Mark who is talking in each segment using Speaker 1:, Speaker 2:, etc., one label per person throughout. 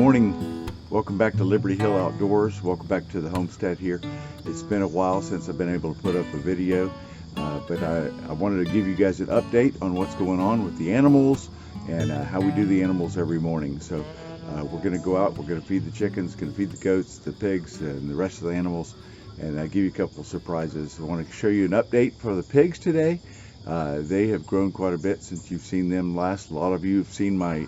Speaker 1: morning. Welcome back to Liberty Hill Outdoors. Welcome back to the homestead here. It's been a while since I've been able to put up a video, but I wanted to give you guys an update on what's going on with the animals and how we do the animals every morning. So we're going to go out, we're going to feed the chickens, going to feed the goats, the pigs, and the rest of the animals, and give you a couple of surprises. I want to show you an update for the pigs today. They have grown quite a bit since you've seen them last. A lot of you have seen my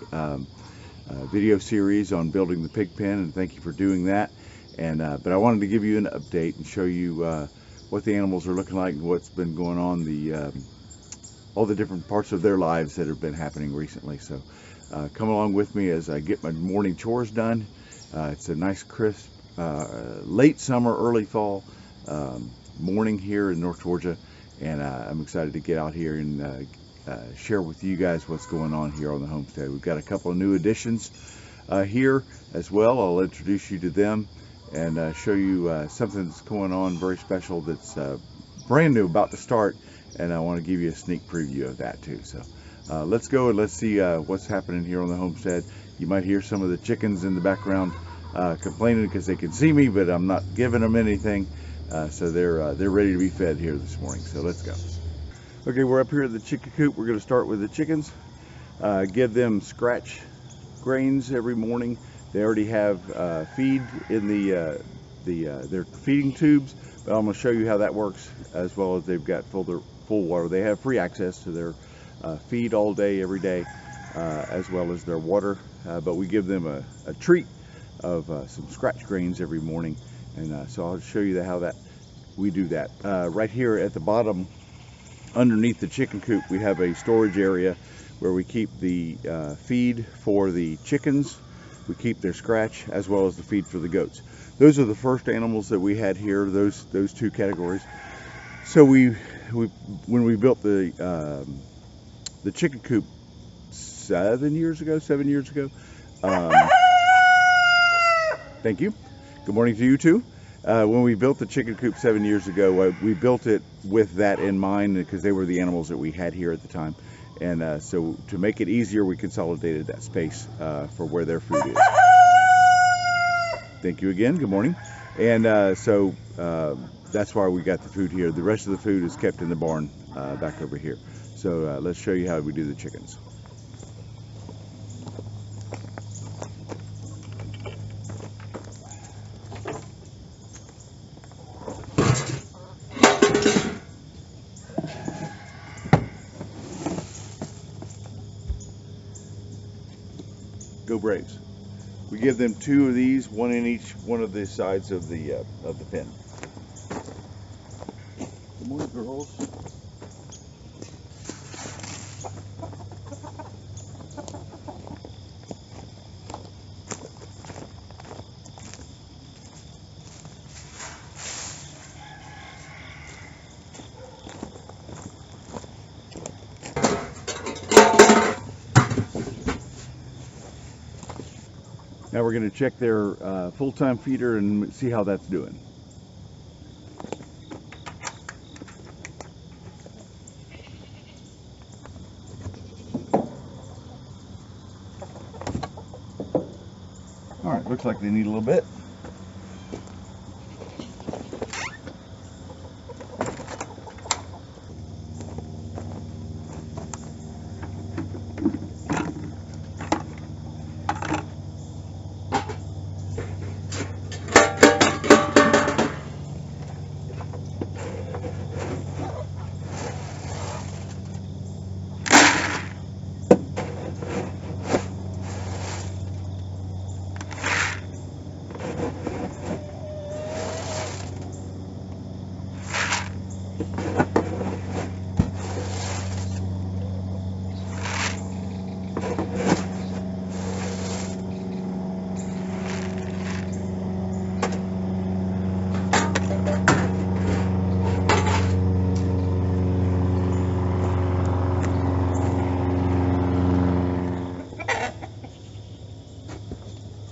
Speaker 1: video series on building the pig pen, and thank you for doing that. And but I wanted to give you an update and show you what the animals are looking like and what's been going on, all the different parts of their lives that have been happening recently. So come along with me as I get my morning chores done. It's a nice crisp late summer, early fall morning here in North Georgia, and I'm excited to get out here and share with you guys what's going on here on the homestead. We've got a couple of new additions here as well. I'll introduce you to them and show you something that's going on very special that's brand new, about to start, and I want to give you a sneak preview of that too. So let's go and let's see what's happening here on the homestead. You might hear some of the chickens in the background complaining because they can see me, but I'm not giving them anything, so they're ready to be fed here this morning. So let's go. Okay, we're up here at the chicken coop. We're going to start with the chickens. Give them scratch grains every morning. They already have feed in their feeding tubes, but I'm going to show you how that works, as well as they've got full water. They have free access to their feed all day, every day, as well as their water. But we give them a treat of some scratch grains every morning, and so I'll show you how we do that. Right here at the bottom, underneath the chicken coop, we have a storage area where we keep the feed for the chickens. We keep their scratch as well as the feed for the goats. Those are the first animals that we had here, those two categories. So when we built the chicken coop 7 years ago, thank you. Good morning to you too. When we built the chicken coop 7 years ago, we built it with that in mind because they were the animals that we had here at the time. And so to make it easier, we consolidated that space for where their food is. Thank you again. Good morning. And so that's why we got the food here. The rest of the food is kept in the barn back over here. So let's show you how we do the chickens. Go Braves. We give them 2 of these, 1 in each one of the sides of the pen. Good morning, girls. Now we're going to check their full-time feeder and see how that's doing. All right, looks like they need a little bit.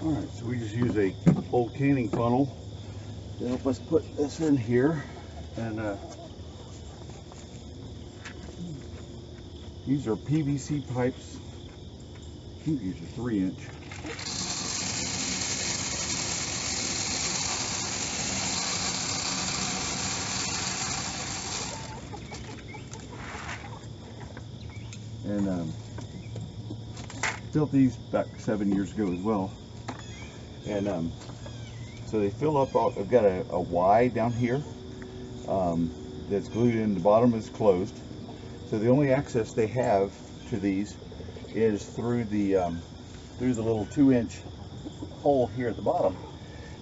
Speaker 1: Alright, so we just use a old canning funnel to help us put this in here, and these are PVC pipes. I think these are 3-inch. and built these back 7 years ago as well. And so they fill up all, I've got a Y down here that's glued in, the bottom is closed. So the only access they have to these is through the little 2-inch hole here at the bottom.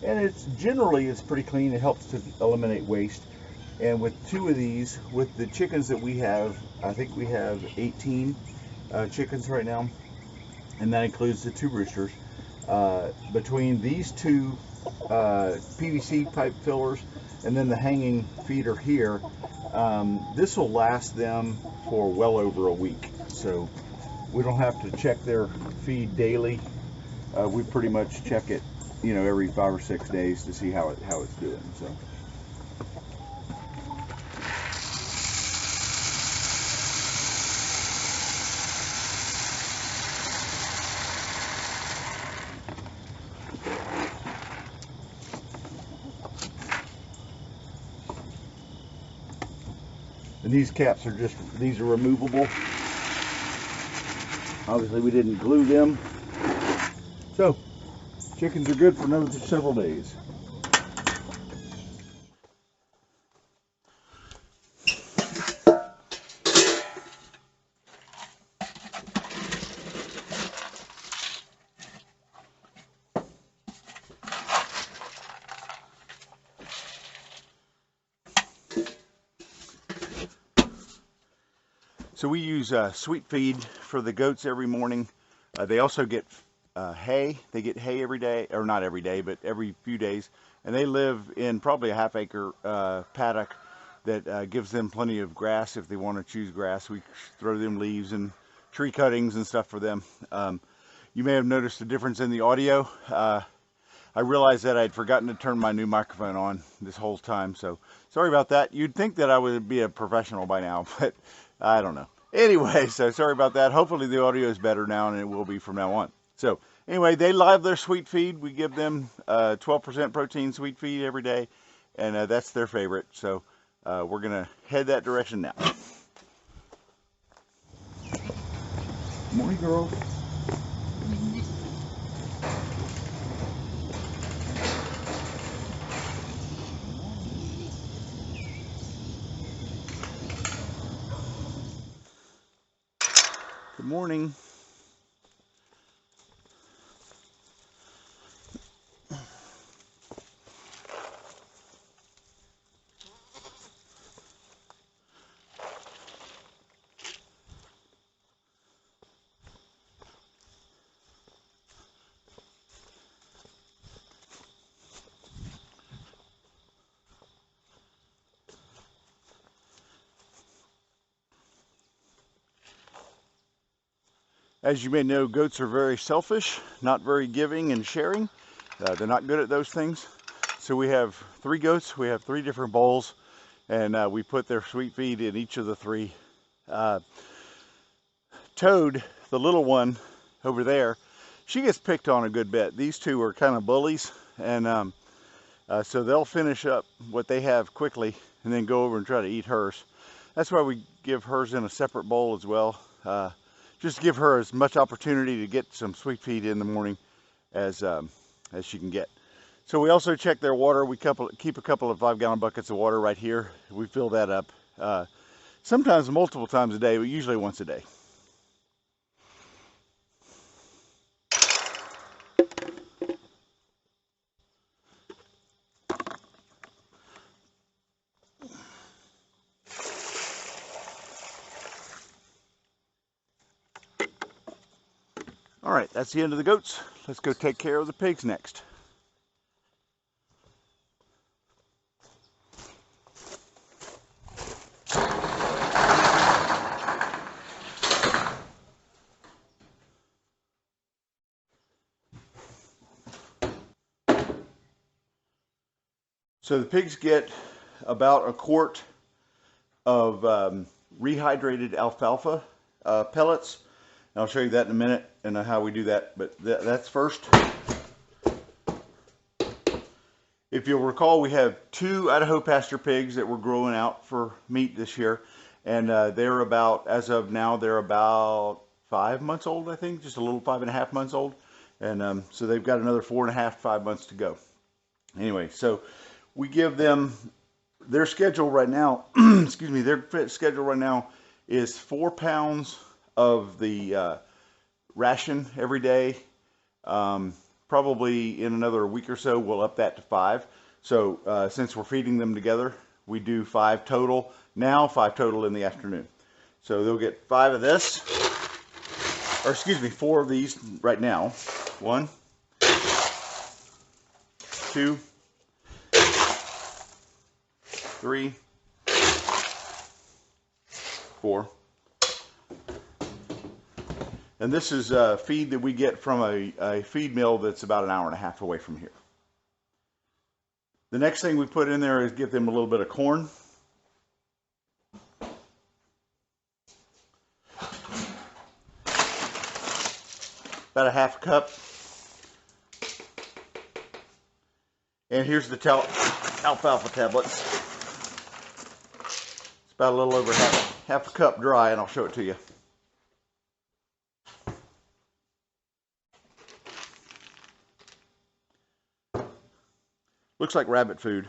Speaker 1: And it's pretty clean. It helps to eliminate waste. And with 2 of these, with the chickens that we have, I think we have 18 chickens right now, and that includes the 2 roosters. Between these 2 PVC pipe fillers and then the hanging feeder here, this will last them for well over a week. So we don't have to check their feed daily. We pretty much check it, you know, every 5 or 6 days to see how it's doing. So. And these caps are these are removable. Obviously we didn't glue them. So, chickens are good for another several days. So we use sweet feed for the goats every morning. They also get hay. They get hay every day, or not every day, but every few days. And they live in probably a half-acre paddock that gives them plenty of grass if they want to choose grass. We throw them leaves and tree cuttings and stuff for them. You may have noticed a difference in the audio. I realized that I'd forgotten to turn my new microphone on this whole time, so sorry about that. You'd think that I would be a professional by now, but I don't know. Anyway, so sorry about that. Hopefully the audio is better now, and it will be from now on. So anyway, they love their sweet feed. We give them 12% protein sweet feed every day, and that's their favorite. So we're going to head that direction now. Morning, girls. Good morning. As you may know, goats are very selfish, not very giving and sharing. They're not good at those things. So we have 3 goats. We have 3 different bowls, and we put their sweet feed in each of the 3. Toad, the little one over there, she gets picked on a good bit. These 2 are kind of bullies, and so they'll finish up what they have quickly and then go over and try to eat hers. That's why we give hers in a separate bowl as well. Just to give her as much opportunity to get some sweet feed in the morning as she can get. So we also check their water. We keep a couple of 5-gallon buckets of water right here. We fill that up sometimes multiple times a day, but usually once a day. All right, that's the end of the goats. Let's go take care of the pigs next. So the pigs get about a quart of rehydrated alfalfa pellets. I'll show you that in a minute and how we do that, but that's first. If you'll recall, we have 2 Idaho pasture pigs that we're growing out for meat this year, And they're about, as of now, they're about 5 months old, I think, just a little 5.5 months old. And so they've got another 4.5, 5 months to go. Anyway, so we give them their schedule right now. Excuse me, their schedule right now is 4 pounds of the ration every day. Probably in another week or so, we'll up that to 5. So since we're feeding them together, we do 5 total now, 5 total in the afternoon. So they'll get 5 of this, or excuse me, 4 of these right now. 1, 2, 3, 4. And this is feed that we get from a feed mill that's about an hour and a half away from here. The next thing we put in there is give them a little bit of corn. About a half a cup. And here's the alfalfa tablets. It's about a little over half a cup dry, and I'll show it to you. Looks like rabbit food.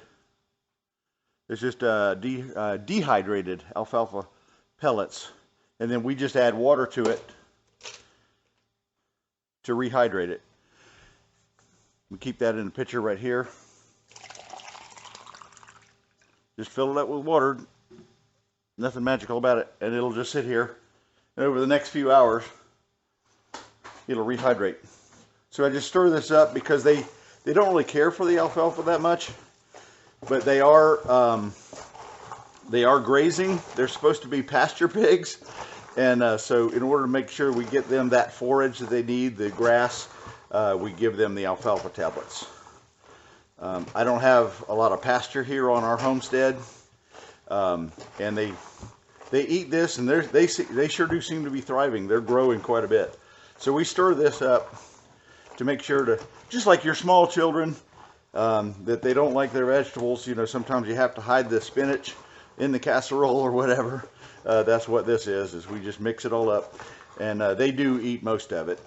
Speaker 1: It's just dehydrated alfalfa pellets, and then we just add water to it to rehydrate it. We keep that in a pitcher right here. Just fill it up with water. Nothing magical about it, and it'll just sit here. And over the next few hours, it'll rehydrate. So I just stir this up because they don't really care for the alfalfa that much, but they are grazing. They're supposed to be pasture pigs, and so in order to make sure we get them that forage that they need, the grass, we give them the alfalfa tablets. I don't have a lot of pasture here on our homestead, and they eat this, and they sure do seem to be thriving. They're growing quite a bit. So we stir this up to make sure to, just like your small children, that they don't like their vegetables. You know, sometimes you have to hide the spinach in the casserole or whatever. That's what this is we just mix it all up, and they do eat most of it.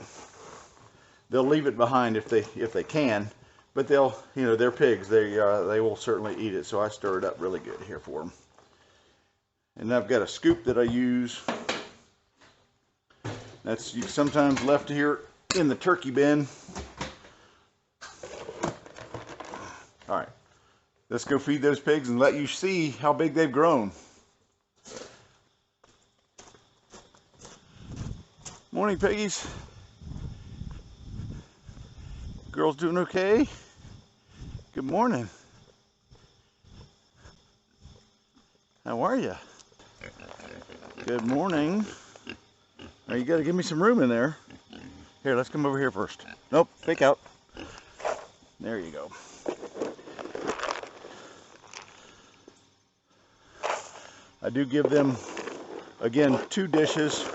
Speaker 1: They'll leave it behind if they can, but they'll, you know, they're pigs. They will certainly eat it. So I stir it up really good here for them. And I've got a scoop that I use. That's sometimes left here in the turkey bin. All right, let's go feed those pigs and let you see how big they've grown. Morning, piggies. Girls doing okay? Good morning. How are you? Good morning. Now you got to give me some room in there. Here, let's come over here first. Nope, fake out. There you go. I do give them, again, 2 dishes,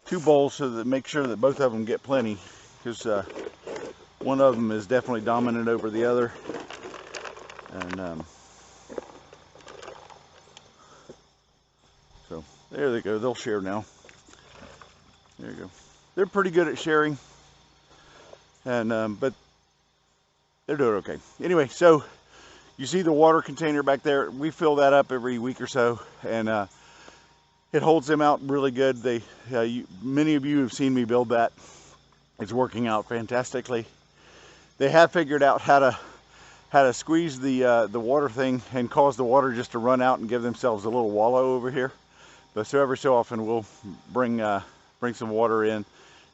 Speaker 1: 2 bowls, so that make sure that both of them get plenty, because one of them is definitely dominant over the other. And so there they go. They'll share now. There you go. They're pretty good at sharing, and but they're doing okay. Anyway, so you see the water container back there. We fill that up every week or so, and it holds them out really good. Many of you have seen me build that. It's working out fantastically. They have figured out how to squeeze the water thing and cause the water just to run out and give themselves a little wallow over here. But so every so often we'll bring some water in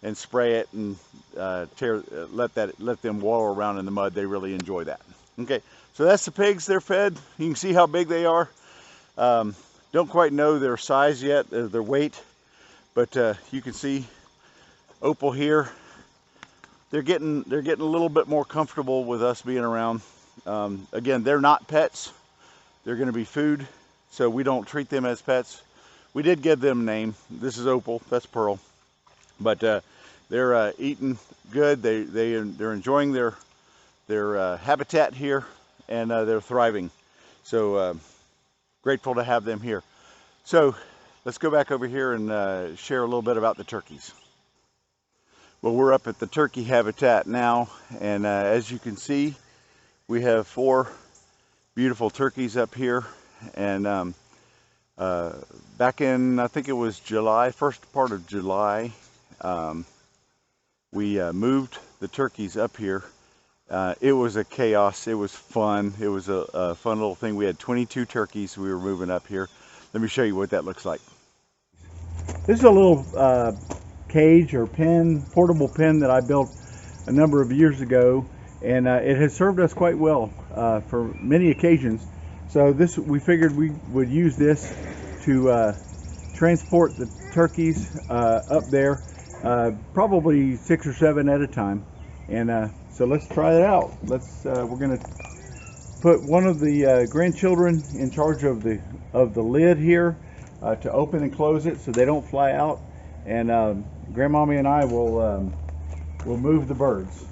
Speaker 1: and spray it and let them wallow around in the mud. They really enjoy that. Okay, so that's the pigs. They're fed. You can see how big they are. Don't quite know their size yet, their weight, but you can see Opal here. They're getting a little bit more comfortable with us being around. Again, they're not pets. They're going to be food, so we don't treat them as pets. We did give them a name. This is Opal. That's Pearl. But they're eating good. They're enjoying their, habitat here, and they're thriving. So grateful to have them here. So let's go back over here and share a little bit about the turkeys. Well, we're up at the turkey habitat now, and as you can see, we have 4 beautiful turkeys up here. And back in, I think it was July, first part of July, we moved the turkeys up here. It was a chaos. It was fun. It was a fun little thing. We had 22 turkeys we were moving up here. Let me show you what that looks like. This is a little cage or pen, portable pen that I built a number of years ago, and it has served us quite well for many occasions. So we figured we would use this to transport the turkeys up there, probably 6 or 7 at a time. And so let's try it out. We're going to put one of the grandchildren in charge of the lid here to open and close it so they don't fly out, and Grandmommy and I will move the birds.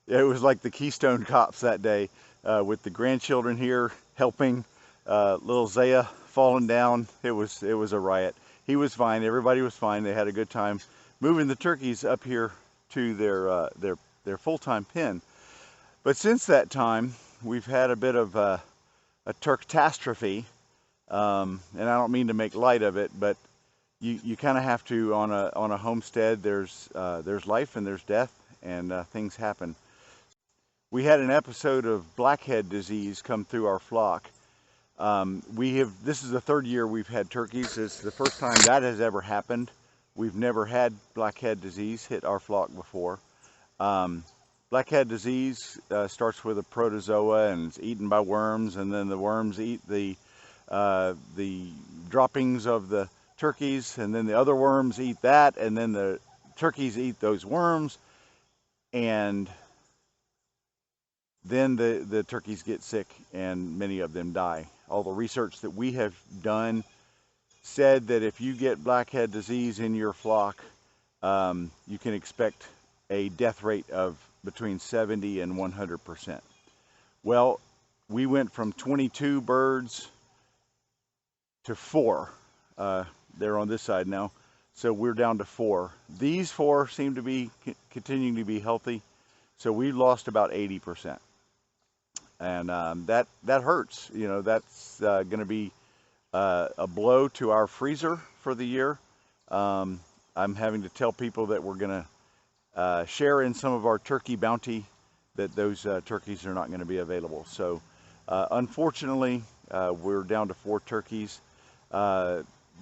Speaker 1: It was like the Keystone Cops that day, with the grandchildren here helping, little Zaya falling down. It was a riot. He was fine. Everybody was fine. They had a good time moving the turkeys up here to their full-time pen. But since that time, we've had a bit of a turkatastrophe, and I don't mean to make light of it, but you kind of have to on a homestead. There's life and there's death, and things happen. We had an episode of blackhead disease come through our flock. This is the 3rd year we've had turkeys. It's the first time that has ever happened. We've never had blackhead disease hit our flock before. Blackhead disease starts with a protozoa and it's eaten by worms, and then the worms eat the droppings of the turkeys, and then the other worms eat that, and then the turkeys eat those worms, and then the turkeys get sick and many of them die. All the research that we have done said that if you get blackhead disease in your flock, you can expect a death rate of between 70 and 100%. Well, we went from 22 birds to 4. They're on this side now, so we're down to 4. These 4 seem to be continuing to be healthy, so we lost about 80%, and that hurts. You know, that's going to be a blow to our freezer for the year. I'm having to tell people that we're going to share in some of our turkey bounty, that those turkeys are not going to be available. So unfortunately, we're down to 4 turkeys.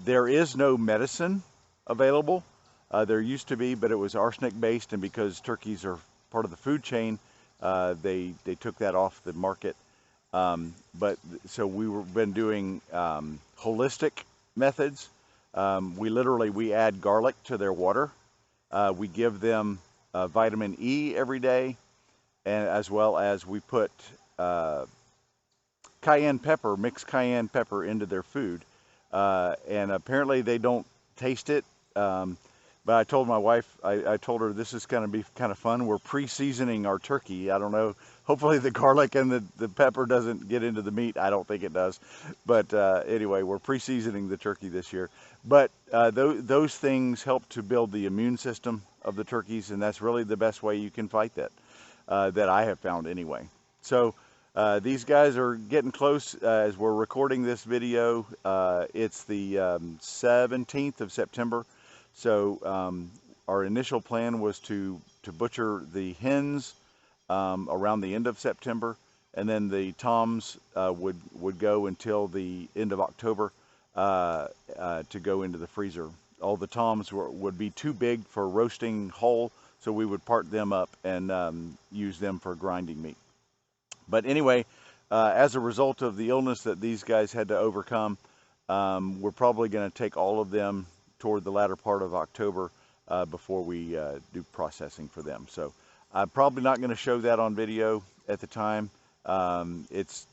Speaker 1: There is no medicine available. There used to be, but it was arsenic based, and because turkeys are part of the food chain, they took that off the market. But so we've been doing holistic methods. We add garlic to their water. We give them vitamin E every day, and as well as we put mixed cayenne pepper into their food. And apparently they don't taste it. But I told my wife, I told her this is going to be kind of fun. We're pre-seasoning our turkey. I don't know. Hopefully the garlic and the pepper doesn't get into the meat. I don't think it does. But anyway, we're pre-seasoning the turkey this year. But those things help to build the immune system of the turkeys, and that's really the best way you can fight that, that I have found anyway. So these guys are getting close as we're recording this video. It's the 17th of September. So our initial plan was to butcher the hens around the end of September, and then the toms would go until the end of October to go into the freezer. All the toms would be too big for roasting whole, so we would part them up and use them for grinding meat. But anyway, as a result of the illness that these guys had to overcome, we're probably going to take all of them toward the latter part of October before we do processing for them. So I'm probably not going to show that on video at the time. It's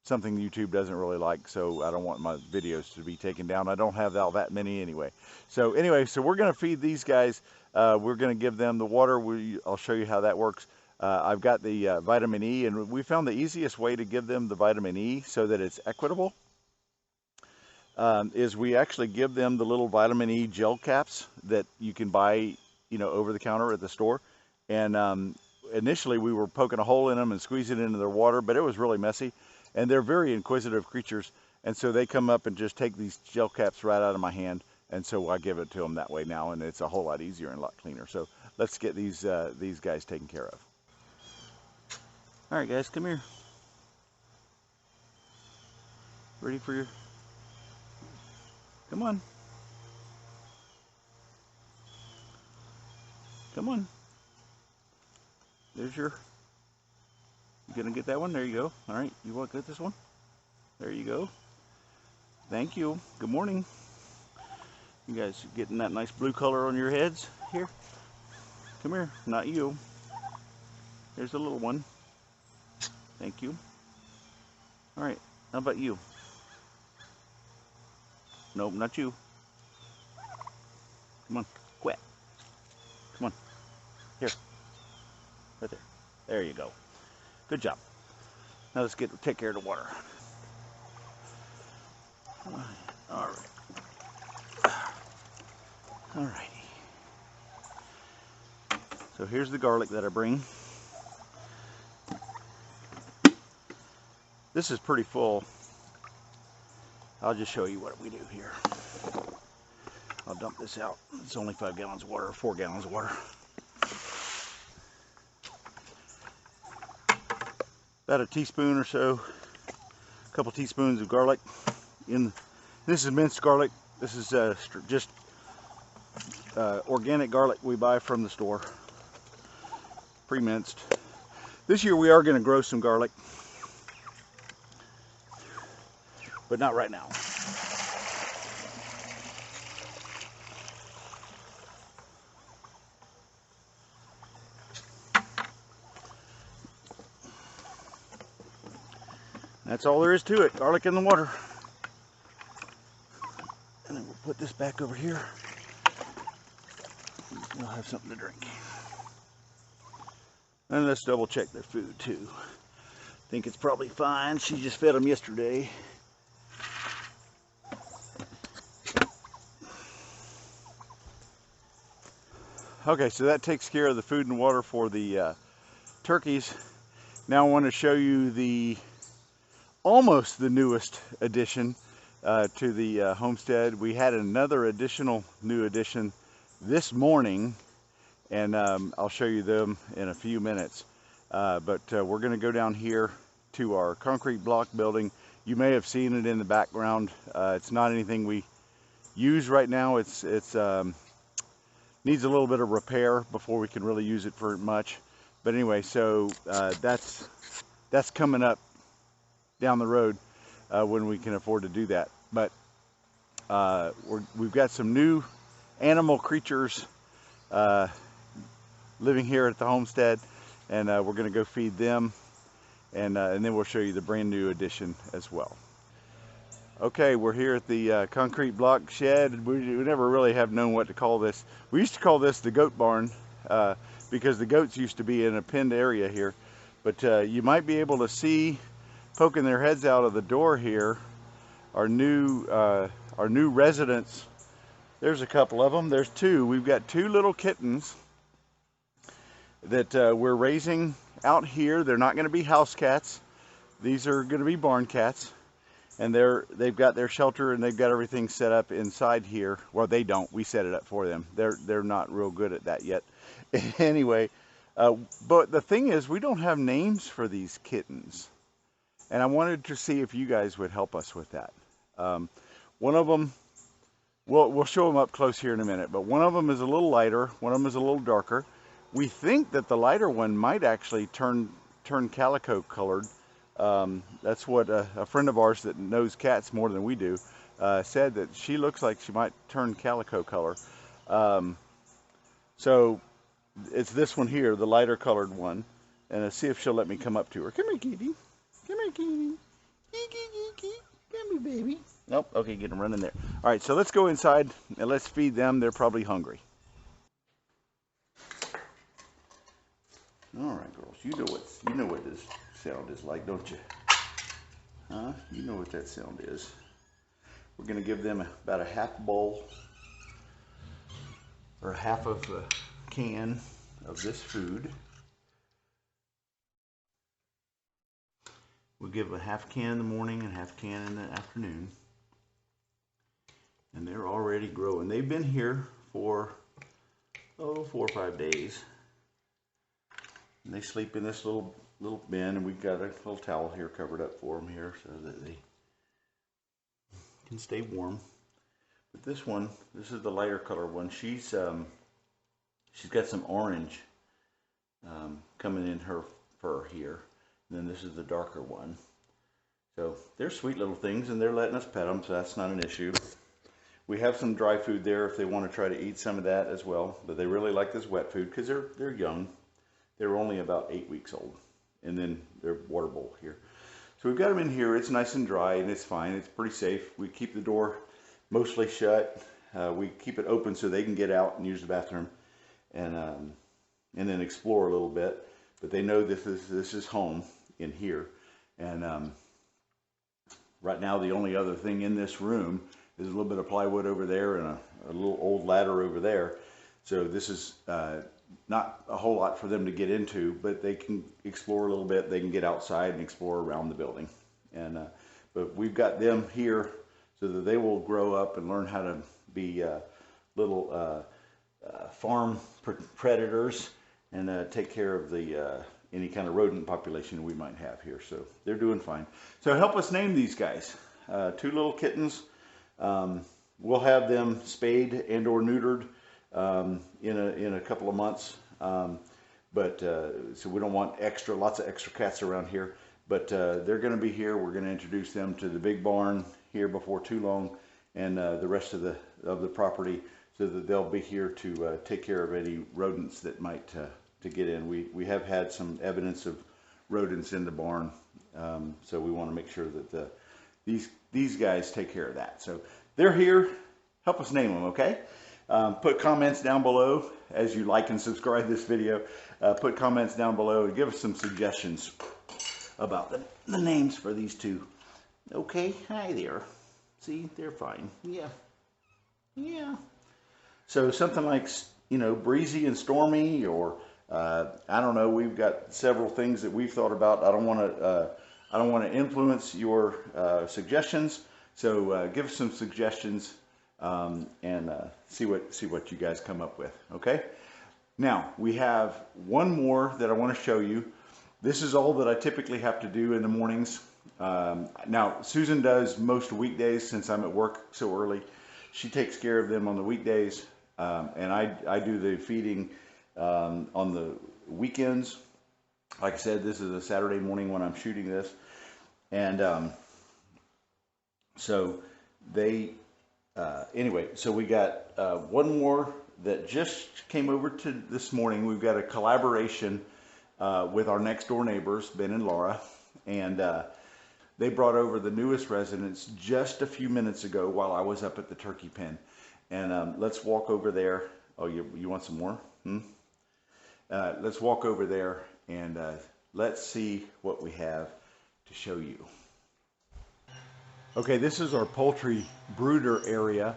Speaker 1: something YouTube doesn't really like, so I don't want my videos to be taken down. I don't have all that many anyway. So we're going to feed these guys. We're going to give them the water. I'll show you how that works. I've got the vitamin E, and we found the easiest way to give them the vitamin E so that it's equitable is we actually give them the little vitamin E gel caps that you can buy, over the counter at the store. And initially we were poking a hole in them and squeezing it into their water, but it was really messy. And they're very inquisitive creatures, and so they come up and just take these gel caps right out of my hand, and so I give it to them that way now, and it's a whole lot easier and a lot cleaner. So let's get these guys taken care of. All right, guys, come here. Ready for your... Come on. Come on. There's your... You gonna get that one? There you go. All right, you want to get this one? There you go. Thank you. Good morning. You guys getting that nice blue color on your heads here? Come here. Not you. There's the little one. Thank you. All right, how about you? Nope, not you. Come on, quit. Come on. Here. Right there. There you go. Good job. Now let's take care of the water. All right. All righty. So here's the garlic that I bring. This is pretty full. I'll just show you what we do here. I'll dump this out. It's only 5 gallons of water, 4 gallons of water. About a teaspoon or so, a couple teaspoons of garlic. This is minced garlic. This is just organic garlic we buy from the store, pre-minced. This year we are going to grow some garlic, but not right now. That's all there is to it, garlic in the water. And then we'll put this back over here. We'll have something to drink. And let's double check their food too. Think it's probably fine. She just fed them yesterday. Okay, so that takes care of the food and water for the turkeys. Now I want to show you the almost the newest addition to the homestead. We had another additional new addition this morning, and I'll show you them in a few minutes. But we're going to go down here to our concrete block building. You may have seen it in the background. It's not anything we use right now. It's needs a little bit of repair before we can really use it for much. But anyway, so that's coming up down the road when we can afford to do that. But we've got some new animal creatures living here at the homestead, and we're going to go feed them, and then we'll show you the brand new addition as well. Okay, we're here at the concrete block shed. We never really have known what to call this. We used to call this the goat barn because the goats used to be in a penned area here. But you might be able to see, poking their heads out of the door here, our new residents. There's a couple of them. There's two. We've got two little kittens that we're raising out here. They're not going to be house cats. These are going to be barn cats. And they've got their shelter and they've got everything set up inside here. Well, they don't. We set it up for them. They're not real good at that yet. Anyway, but the thing is, we don't have names for these kittens, and I wanted to see if you guys would help us with that. One of them, we'll show them up close here in a minute. But one of them is a little lighter. One of them is a little darker. We think that the lighter one might actually turn calico colored. That's what a friend of ours that knows cats more than we do said, that she looks like she might turn calico color. So it's this one here, the lighter colored one, and let's see if she'll let me come up to her. Come here, kitty. Come here, kitty. Come here, baby. Nope. Okay, get them running there. All right, so let's go inside and let's feed them. They're probably hungry. All right, girls. You know what this sound is like, don't you? Huh? You know what that sound is. We're going to give them about a half bowl or half of a can of this food. We'll give a half can in the morning and half can in the afternoon. And they're already growing. They've been here for 4 or 5 days. And they sleep in this little bin, and we've got a little towel here covered up for them here so that they can stay warm. But this one, this is the lighter color one. She's got some orange coming in her fur here. And then this is the darker one. So they're sweet little things, and they're letting us pet them, so that's not an issue. We have some dry food there if they want to try to eat some of that as well. But they really like this wet food because they're young. They're only about 8 weeks old. And then their water bowl here. So we've got them in here. It's nice and dry, and it's fine. It's pretty safe. We keep the door mostly shut. We keep it open so they can get out and use the bathroom, and then explore a little bit. But they know this is home in here. And right now, the only other thing in this room is a little bit of plywood over there and a little old ladder over there. So this is not a whole lot for them to get into, but they can explore a little bit. They can get outside and explore around the building. And but we've got them here so that they will grow up and learn how to be little farm predators and take care of the any kind of rodent population we might have here. So they're doing fine. So help us name these guys. 2 little kittens. We'll have them spayed and or neutered in a couple of months, but so we don't want lots of extra cats around here, but they're going to be here. We're going to introduce them to the big barn here before too long, and the rest of the property, so that they'll be here to take care of any rodents that might to get in. We have had some evidence of rodents in the barn, so we want to make sure that these guys take care of that. So they're here. Help us name them, okay? Put comments down below as you like and subscribe this video. Put comments down below and give us some suggestions about the names for these two. Okay, hi there. See, they're fine. Yeah. Yeah. So something like, you know, breezy and stormy, or I don't know. We've got several things that we've thought about. I don't want to influence your suggestions. So give us some suggestions and see what you guys come up with. Okay. Now we have one more that I want to show you. This is all that I typically have to do in the mornings. Now Susan does most weekdays since I'm at work so early. She takes care of them on the weekdays, and I do the feeding on the weekends. Like I said, this is a Saturday morning when I'm shooting this, and so they anyway. So we got one more that just came over to this morning. We've got a collaboration with our next door neighbors, Ben and Laura, and they brought over the newest residents just a few minutes ago while I was up at the turkey pen. And let's walk over there. Oh, you want some more? Let's walk over there and let's see what we have to show you. Okay, this is our poultry brooder area.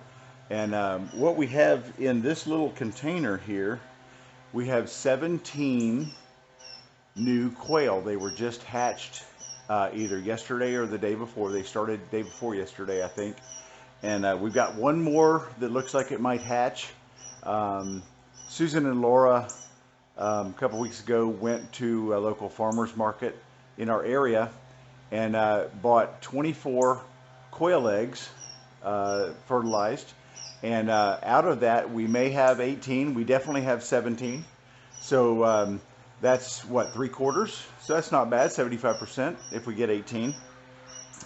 Speaker 1: And what we have in this little container here, we have 17 new quail. They were just hatched either yesterday or the day before. They started day before yesterday, I think. And we've got one more that looks like it might hatch. Susan and Laura, a couple weeks ago, went to a local farmer's market in our area and bought 24 quail eggs, fertilized. And out of that, we may have 18. We definitely have 17. So that's what, 3/4? So that's not bad, 75% if we get 18.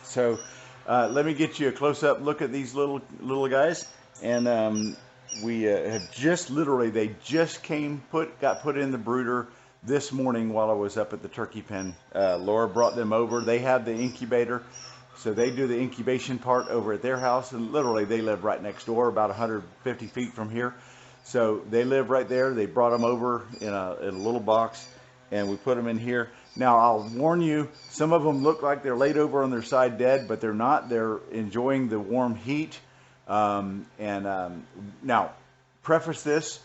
Speaker 1: So let me get you a close-up look at these little guys. And we have just literally, they just got put in the brooder this morning while I was up at the turkey pen. Laura brought them over. They have the incubator, so they do the incubation part over at their house. And literally, they live right next door, about 150 feet from here. So they live right there. They brought them over in a little box, and we put them in here. Now, I'll warn you, some of them look like they're laid over on their side dead, but they're not. They're enjoying the warm heat. Now, preface this.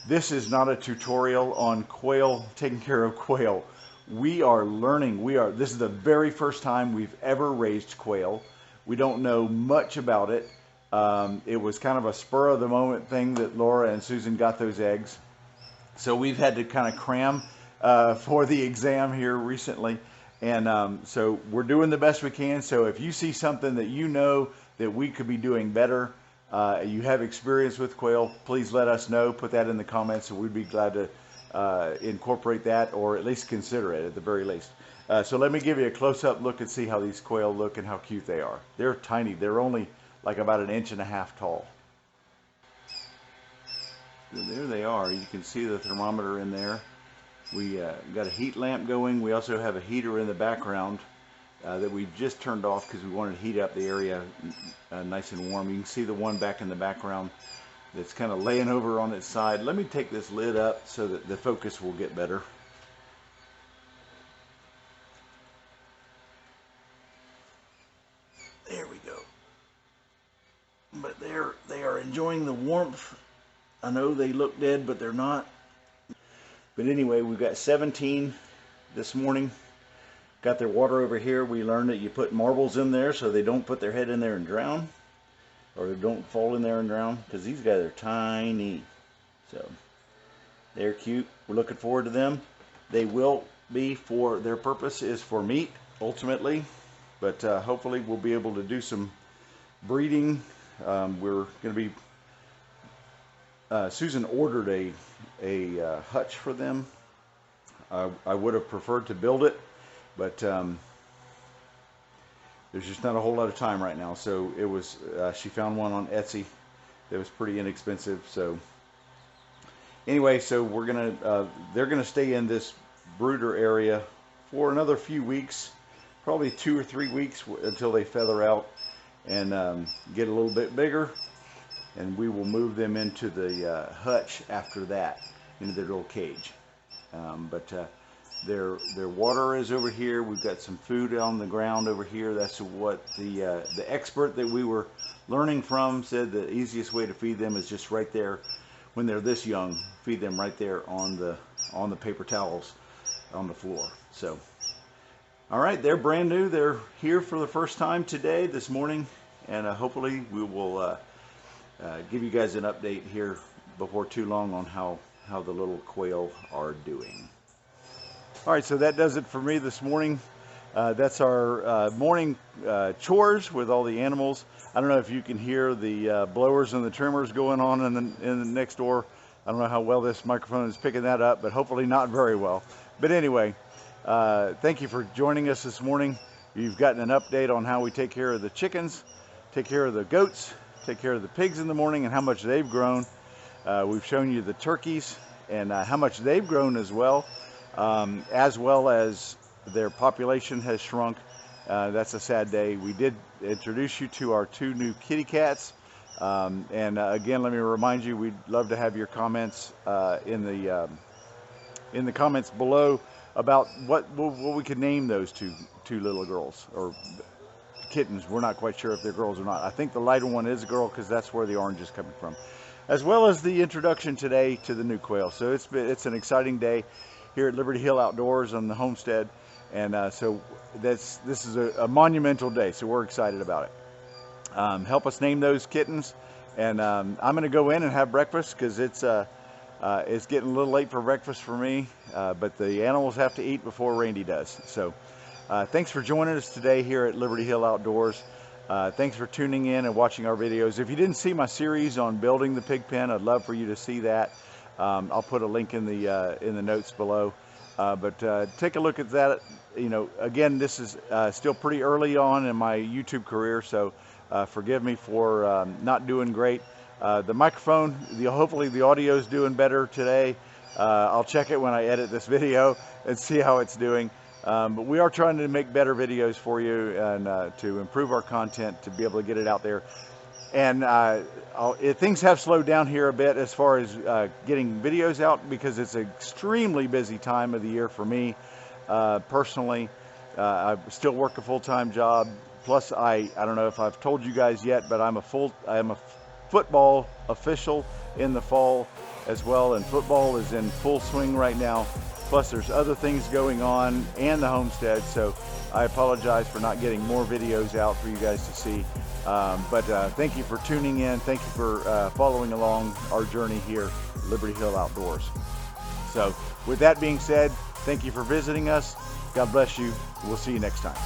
Speaker 1: This is not a tutorial on quail, taking care of quail. We are learning. This is the very first time we've ever raised quail. We don't know much about it. It was kind of a spur of the moment thing that Laura and Susan got those eggs. So we've had to kind of cram for the exam here recently. And so we're doing the best we can. So if you see something that you know that we could be doing better, you have experience with quail, please let us know. Put that in the comments, and we'd be glad to incorporate that, or at least consider it at the very least. So let me give you a close-up look and see how these quail look and how cute they are. They're tiny. They're only like about 1.5 inches tall. So there they are. You can see the thermometer in there. We got a heat lamp going. We also have a heater in the background that we just turned off because we wanted to heat up the area nice and warm. You can see the one back in the background that's kind of laying over on its side. Let me take this lid up so that the focus will get better. There we go. But they are enjoying the warmth. I know they look dead, but they're not. But anyway, we've got 17 this morning. Got their water over here. We learned that you put marbles in there so they don't put their head in there and drown, or they don't fall in there and drown, because these guys are tiny. So they're cute. We're looking forward to them. They will be, for their purpose is for meat ultimately, but hopefully we'll be able to do some breeding. We're going to be Susan ordered a hutch for them. I would have preferred to build it, but there's just not a whole lot of time right now. So it was she found one on Etsy that was pretty inexpensive. So anyway, so we're gonna they're gonna stay in this brooder area for another few weeks, probably 2 or 3 weeks until they feather out and get a little bit bigger. and we will move them into the hutch after that, into their little cage. Their water is over here. We've got some food on the ground over here. That's what the expert that we were learning from said the easiest way to feed them is just right there when they're this young. Feed them right there on the paper towels on the floor. So, all right, they're brand new. They're here for the first time today, this morning, and hopefully we will give you guys an update here before too long on how the little quail are doing. All right, so that does it for me this morning. That's our morning chores with all the animals. I don't know if you can hear the blowers and the trimmers going on in the next door. I don't know how well this microphone is picking that up, but hopefully not very well. But anyway, thank you for joining us this morning. You've gotten an update on how we take care of the chickens, take care of the goats, take care of the pigs in the morning, and how much they've grown. We've shown you the turkeys and how much they've grown as well as their population has shrunk. That's a sad day. We did introduce you to our 2 new kitty cats. Again, let me remind you, we'd love to have your comments in the comments below about what we could name those two little girls, or kittens. We're not quite sure if they're girls or not. I think the lighter one is a girl because that's where the orange is coming from, as well as the introduction today to the new quail. So it's an exciting day here at Liberty Hill Outdoors on the Homestead, and so this is a monumental day, so we're excited about it. Help us name those kittens, and I'm going to go in and have breakfast because it's getting a little late for breakfast for me, but the animals have to eat before Randy does. So thanks for joining us today here at Liberty Hill Outdoors. Thanks for tuning in and watching our videos. If you didn't see my series on building the pig pen, I'd love for you to see that. I'll put a link in the notes below. But take a look at that. You know, again, this is still pretty early on in my YouTube career, so forgive me for not doing great. The microphone, hopefully the audio is doing better today. I'll check it when I edit this video and see how it's doing. But we are trying to make better videos for you and to improve our content, to be able to get it out there. And things have slowed down here a bit as far as getting videos out, because it's an extremely busy time of the year for me personally. I still work a full-time job. Plus, I don't know if I've told you guys yet, but I'm a football official in the fall as well, and football is in full swing right now. Plus, there's other things going on and the homestead, so I apologize for not getting more videos out for you guys to see. But thank you for tuning in. Thank you for following along our journey here, Liberty Hill Outdoors. So with that being said, thank you for visiting us. God bless you. We'll see you next time.